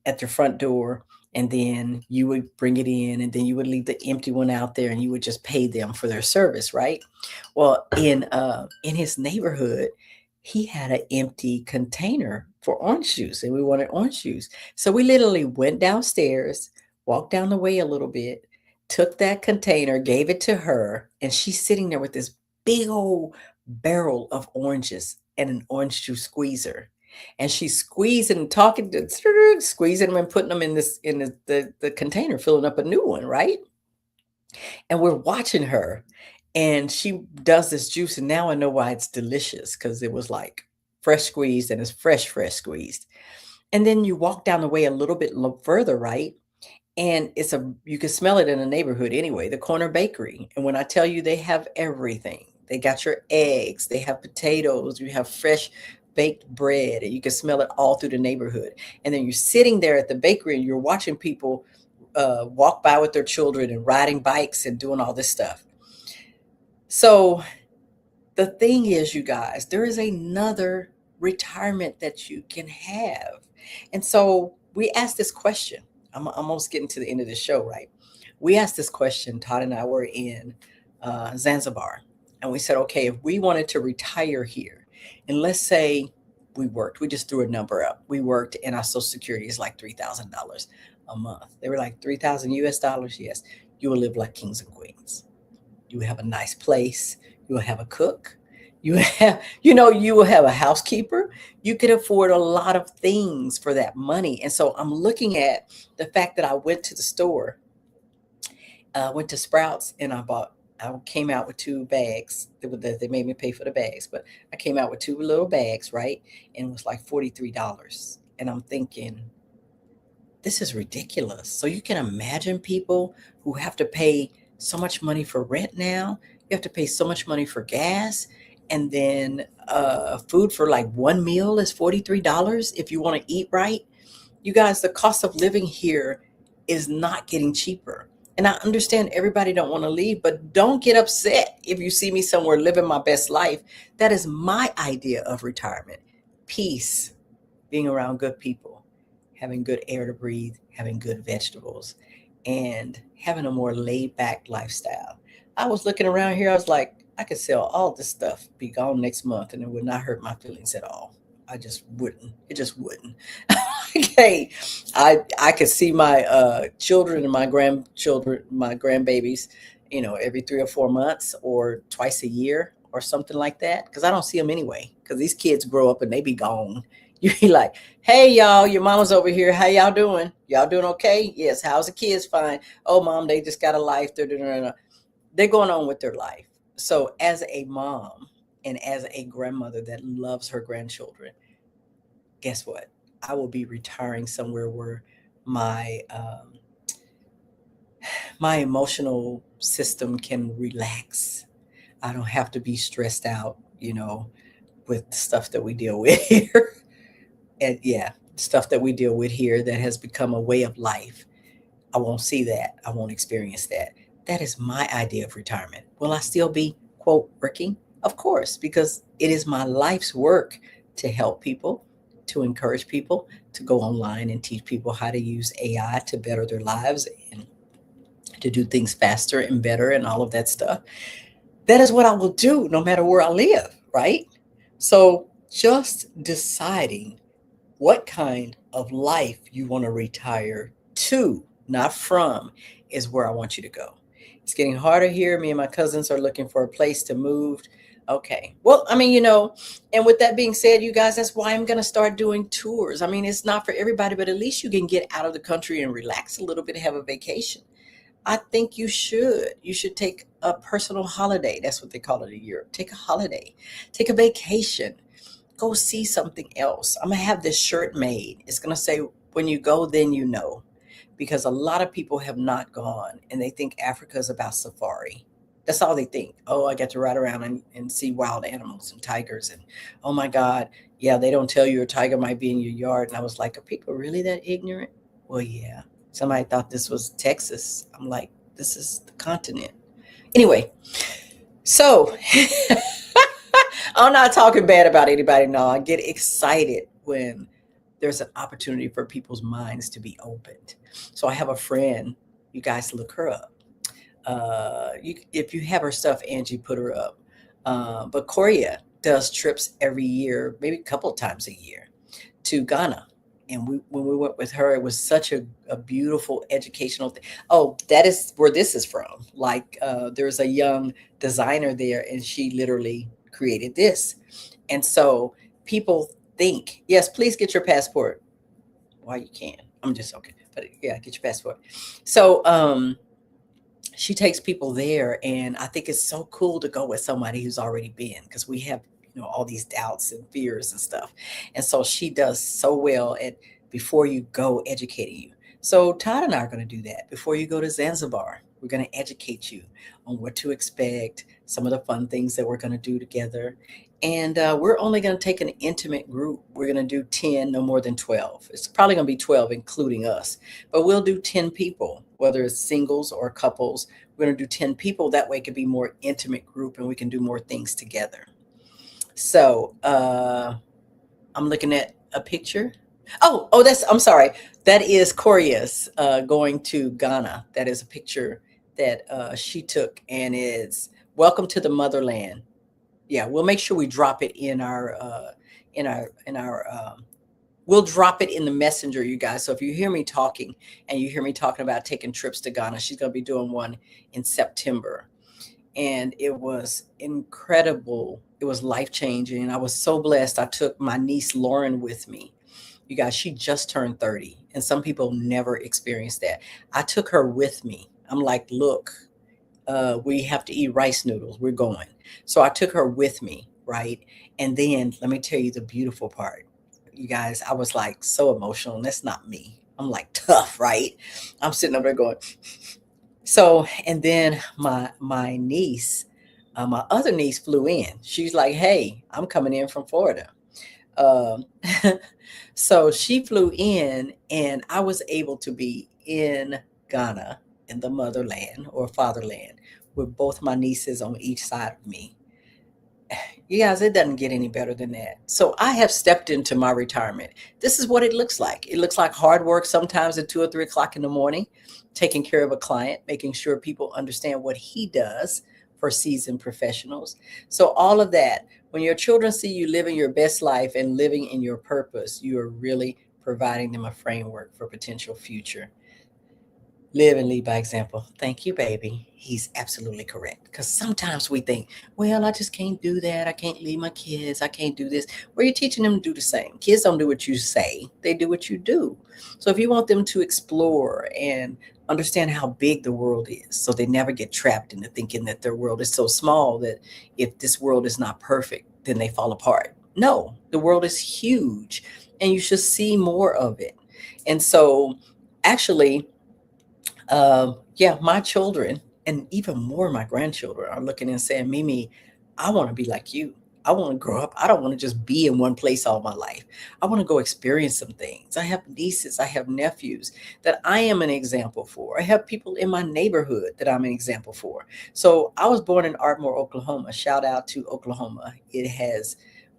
at your front door, and then you would bring it in, and then you would leave the empty one out there, and you would just pay them for their service, right? Well, in his neighborhood, he had an empty container for orange juice, and we wanted orange juice. So we literally went downstairs, walked down the way a little bit, took that container, gave it to her, and she's sitting there with this big old barrel of oranges and an orange juice squeezer. And she's squeezing and talking to squeezing them and putting them in the container, filling up a new one, right? And we're watching her, and she does this juice, and now I know why it's delicious, because it was like fresh squeezed, and it's fresh squeezed. And then you walk down the way a little bit further, right? And you can smell it in the neighborhood anyway, the corner bakery. And when I tell you they have everything, they got your eggs, they have potatoes, you have fresh baked bread, and you can smell it all through the neighborhood. And then you're sitting there at the bakery and you're watching people walk by with their children and riding bikes and doing all this stuff. So the thing is, you guys, there is another retirement that you can have. And so we asked this question. I'm almost getting to the end of the show, right? We asked this question. Todd and I were in Zanzibar, and we said, okay, if we wanted to retire here, and let's say we just threw a number up. We worked, and our Social Security is like $3,000 a month. They were like 3,000 US dollars. Yes, you will live like kings and queens. You will have a nice place. You will have a cook. You will have a housekeeper. You could afford a lot of things for that money. And so I'm looking at the fact that I went to the store, went to Sprouts, and I came out with 2 bags. They made me pay for the bags, but I came out with 2 little bags, right? And it was like $43. And I'm thinking, this is ridiculous. So you can imagine people who have to pay so much money for rent now. You have to pay so much money for gas. And then food for like one meal is $43 if you want to eat right. You guys, the cost of living here is not getting cheaper. And I understand everybody don't want to leave, but don't get upset if you see me somewhere living my best life. That is my idea of retirement. Peace, being around good people, having good air to breathe, having good vegetables, and having a more laid back lifestyle. I was looking around here. I was like, I could sell all this stuff, be gone next month, and it would not hurt my feelings at all. I just wouldn't. It just wouldn't. Okay. I could see my children and my grandchildren, my grandbabies, every 3 or 4 months or twice a year or something like that. Because I don't see them anyway. Because these kids grow up and they be gone. You be like, hey, y'all, your mama's over here. How y'all doing? Y'all doing okay? Yes. How's the kids? Fine. Oh, mom, they just got a life. They're going on with their life. So as a mom and as a grandmother that loves her grandchildren, guess what? I will be retiring somewhere where my emotional system can relax. I don't have to be stressed out, with the stuff that we deal with here. And yeah, stuff that we deal with here that has become a way of life. I won't see that. I won't experience that. That is my idea of retirement. Will I still be, quote, working? Of course, because it is my life's work to help people, to encourage people, to go online and teach people how to use AI to better their lives and to do things faster and better and all of that stuff. That is what I will do no matter where I live, right? So just deciding what kind of life you want to retire to, not from, is where I want you to go. It's getting harder here. Me and my cousins are looking for a place to move. Okay. Well, and with that being said, you guys, that's why I'm going to start doing tours. It's not for everybody, but at least you can get out of the country and relax a little bit, have a vacation. I think you should. You should take a personal holiday. That's what they call it in Europe. Take a holiday. Take a vacation. Go see something else. I'm going to have this shirt made. It's going to say, when you go, then you know. Because a lot of people have not gone and they think Africa is about safari. That's all they think. Oh, I get to ride around and see wild animals and tigers. And oh my God, yeah, they don't tell you a tiger might be in your yard. And I was like, are people really that ignorant? Well, yeah. Somebody thought this was Texas. I'm like, this is the continent. Anyway, so I'm not talking bad about anybody. No, I get excited when there's an opportunity for people's minds to be opened. So I have a friend, you guys look her up. If you have her stuff, Angee, put her up. But Korea does trips every year, maybe a couple of times a year, to Ghana. And when we went with her, it was such a beautiful educational thing. Oh, that is where this is from. Like there's a young designer there, and she literally created this. And so people think, yes, please get your passport. Why you can. I'm just okay. But yeah, get your passport. So she takes people there, and I think it's so cool to go with somebody who's already been, because we have all these doubts and fears and stuff. And so she does so well at, before you go, educating you. So Todd and I are going to do that. Before you go to Zanzibar, we're going to educate you on what to expect, some of the fun things that we're going to do together. And we're only going to take an intimate group. We're going to do 10, no more than 12. It's probably going to be 12, including us. But we'll do 10 people, whether it's singles or couples. We're going to do 10 people. That way it could be more intimate group and we can do more things together. So I'm looking at a picture. I'm sorry. That is Corias going to Ghana. That is a picture that she took, and it's welcome to the motherland. Yeah, we'll make sure we drop it in our we'll drop it in the messenger, you guys. So if you hear me talking and you hear me talking about taking trips to Ghana, she's going to be doing one in September. And it was incredible. It was life-changing. I was so blessed. I took my niece Lauren with me. You guys, she just turned 30, and some people never experienced that. I took her with me. I'm like, look, we have to eat rice noodles. We're going. So I took her with me, right? And then let me tell you the beautiful part. You guys, I was like so emotional. And that's not me. I'm like tough, right? I'm sitting over there going. So, and then my niece, my other niece flew in. She's like, hey, I'm coming in from Florida. So she flew in, and I was able to be in Ghana, in the motherland or fatherland, with both my nieces on each side of me. You guys, it doesn't get any better than that. So I have stepped into my retirement. This is what it looks like. It looks like hard work sometimes at 2 or 3 o'clock in the morning, taking care of a client, making sure people understand what he does for seasoned professionals. So all of that, when your children see you living your best life and living in your purpose, you are really providing them a framework for potential future. Live and lead by example. Thank you, baby. He's absolutely correct. Because sometimes we think, well, I just can't do that. I can't leave my kids. I can't do this. Well, you're teaching them to do the same. Kids don't do what you say. They do what you do. So if you want them to explore and understand how big the world is, so they never get trapped into thinking that their world is so small that if this world is not perfect, then they fall apart. No, the world is huge, and you should see more of it. And so actually, my children and even more my grandchildren are looking and saying, Mimi, I want to be like you. I want to grow up. I don't want to just be in one place all my life. I want to go experience some things. I have nieces, I have nephews that I am an example for. I have people in my neighborhood that I'm an example for. So I was born in Ardmore, Oklahoma. Shout out to Oklahoma. It has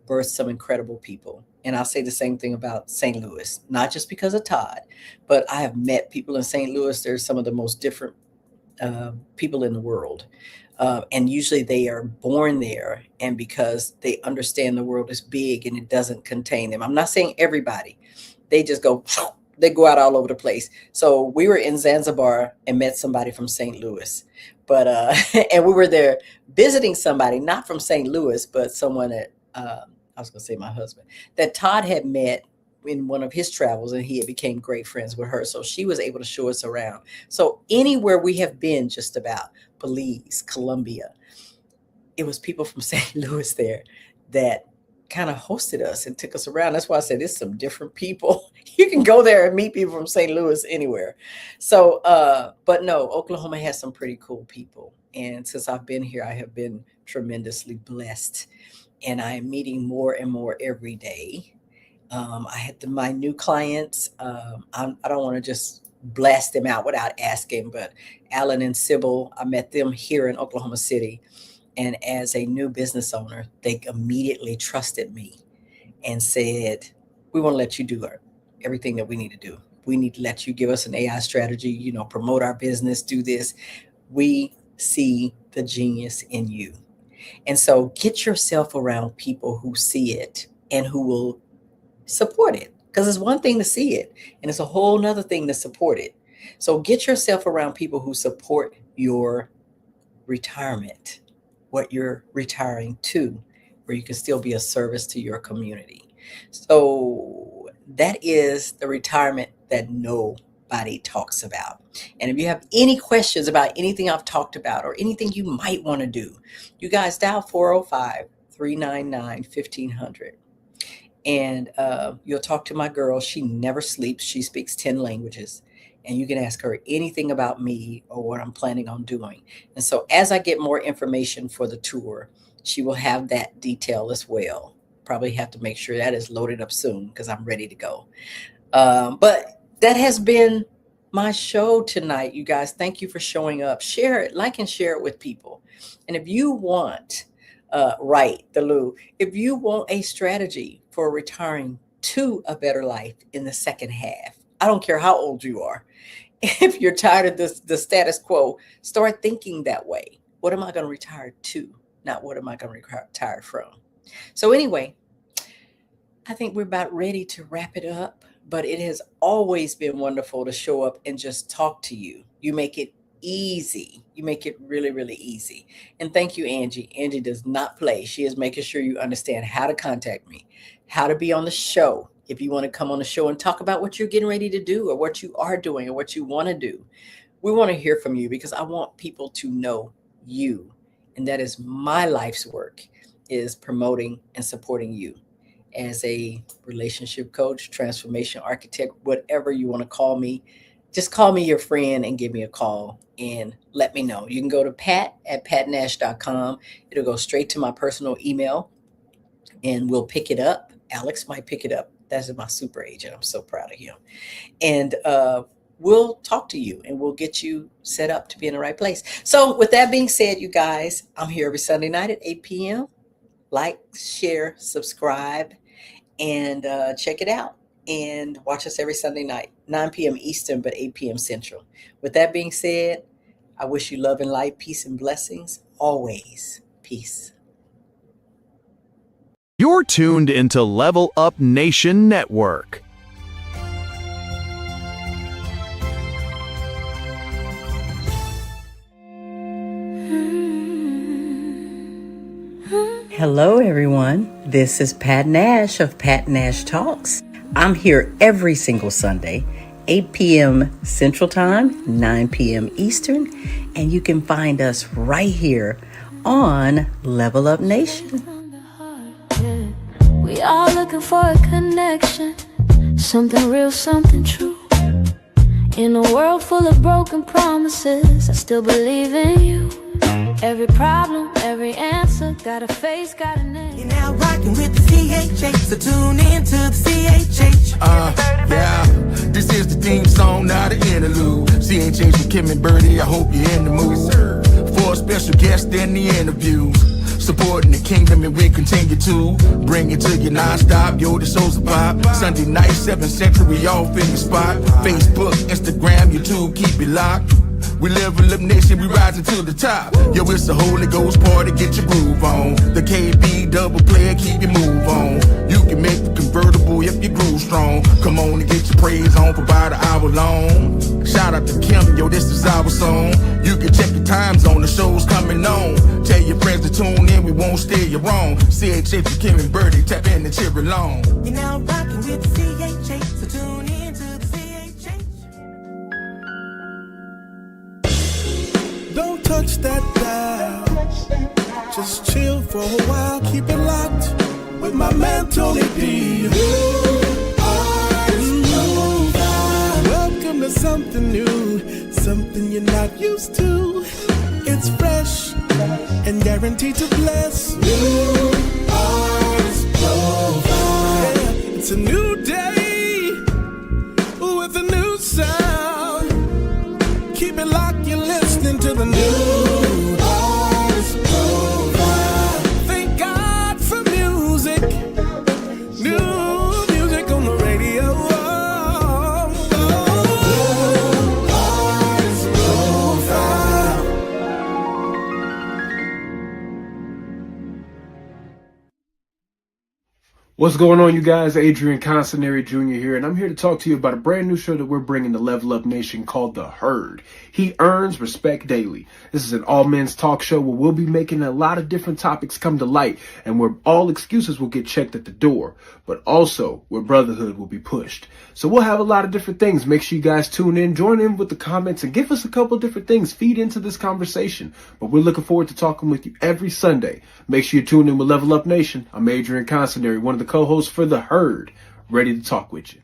birthed some incredible people. And I'll say the same thing about St. Louis, not just because of Todd, but I have met people in St. Louis. They're some of the most different people in the world. And usually they are born there, and because they understand the world is big and it doesn't contain them. I'm not saying everybody. They just go, they go out all over the place. So we were in Zanzibar and met somebody from St. Louis. But and we were there visiting somebody, not from St. Louis, but someone that I was going to say my husband, that Todd had met in one of his travels, and he had became great friends with her. So she was able to show us around. So anywhere we have been, just about Belize, Colombia, it was people from St. Louis there that kind of hosted us and took us around. That's why I said it's some different people. You can go there and meet people from St. Louis anywhere. So, but no, Oklahoma has some pretty cool people. And since I've been here, I have been tremendously blessed. And I am meeting more and more every day. I had my new clients. I don't want to just blast them out without asking, but Alan and Sybil, I met them here in Oklahoma City. And as a new business owner, they immediately trusted me and said, we want to let you do everything that we need to do. We need to let you give us an AI strategy, promote our business, do this. We see the genius in you. And so get yourself around people who see it and who will support it, because it's one thing to see it and it's a whole nother thing to support it. So get yourself around people who support your retirement, what you're retiring to, where you can still be a service to your community. So that is the retirement that nobody talks about. And if you have any questions about anything I've talked about or anything you might want to do, you guys dial 405-399-1500. And you'll talk to my girl. She never sleeps. She speaks 10 languages. and you can ask her anything about me or what I'm planning on doing. And so as I get more information for the tour, she will have that detail as well. Probably have to make sure that is loaded up soon because I'm ready to go. But that has been my show tonight, you guys. Thank you for showing up. Share it, like and share it with people. And if you want, if you want a strategy for retiring to a better life in the second half, I don't care how old you are. If you're tired of the status quo, start thinking that way. What am I going to retire to? Not what am I going to retire from? So anyway, I think we're about ready to wrap it up, but it has always been wonderful to show up and just talk to you. You make it easy. You make it really, really easy. And thank you, Angee. Angee does not play. She is making sure you understand how to contact me, how to be on the show. If you want to come on the show and talk about what you're getting ready to do or what you are doing or what you want to do, we want to hear from you because I want people to know you. And that is my life's work, is promoting and supporting you as a relationship coach, transformation architect, whatever you want to call me. Just call me your friend and give me a call and let me know. You can go to pat@patnash.com. It'll go straight to my personal email and we'll pick it up. Alex might pick it up. That's my super agent. I'm so proud of him. And we'll talk to you and we'll get you set up to be in the right place. So with that being said, you guys, I'm here every Sunday night at 8 p.m. Like, share, subscribe, and check it out. And watch us every Sunday night, 9 p.m. Eastern, but 8 p.m. Central. With that being said, I wish you love and light, peace and blessings. Always. Peace. You're tuned into Level Up Nation Network. Hello, everyone. This is Pat Nash of Pat Nash Talks. I'm here every single Sunday, 8 p.m. Central Time, 9 p.m. Eastern, and you can find us right here on Level Up Nation. We all looking for a connection, something real, something true. In a world full of broken promises, I still believe in you. Every problem, every answer, got a face, got a name. You're now rocking with the CHH, so tune in to the CHH. Yeah, this is the theme song, not an interlude. CHH with Kim and Birdie, I hope you're in the mood. For a special guest in the interview. Supporting the kingdom and we continue to bring it to you non-stop. Yo, the show's a pop. Sunday night, 7 Central, we all in the spot. Facebook, Instagram, YouTube, keep it locked. We Level Up Nation, we rising to the top. Yo, it's a Holy Ghost party, get your groove on. The KB double player, keep your move on. You can make the convertible if you groove strong. Come on and get your praise on for about an hour long. Shout out to Kim, yo, this is our song. You can check your time zone, the show's coming on. Tell your friends to tune in, we won't steer you wrong. CHH with Kim and Birdie, tap in and cheer along. You're now rocking with the CHH, so tune in to the CHH. Don't touch that dial. Just chill for a while, keep it locked with my man Tony D. Welcome to something new, something you're not used to. It's fresh and guaranteed to bless. New Artist Profile. Yeah, it's a new day with a new sound. Keep it locked, you're listening to the new Artist Profile. Thank God for music, new music on the radio. What's going on, you guys? Adrian Constanary Jr. here, and I'm here to talk to you about a brand new show that we're bringing to Level Up Nation called The Herd. He earns respect daily. This is an all-men's talk show where we'll be making a lot of different topics come to light, and where all excuses will get checked at the door, but also where brotherhood will be pushed. So we'll have a lot of different things. Make sure you guys tune in, join in with the comments, and give us a couple different things. Feed into this conversation. But we're looking forward to talking with you every Sunday. Make sure you tune in with Level Up Nation. I'm Adrian Constanary, one of the co-hosts for The Herd, ready to talk with you.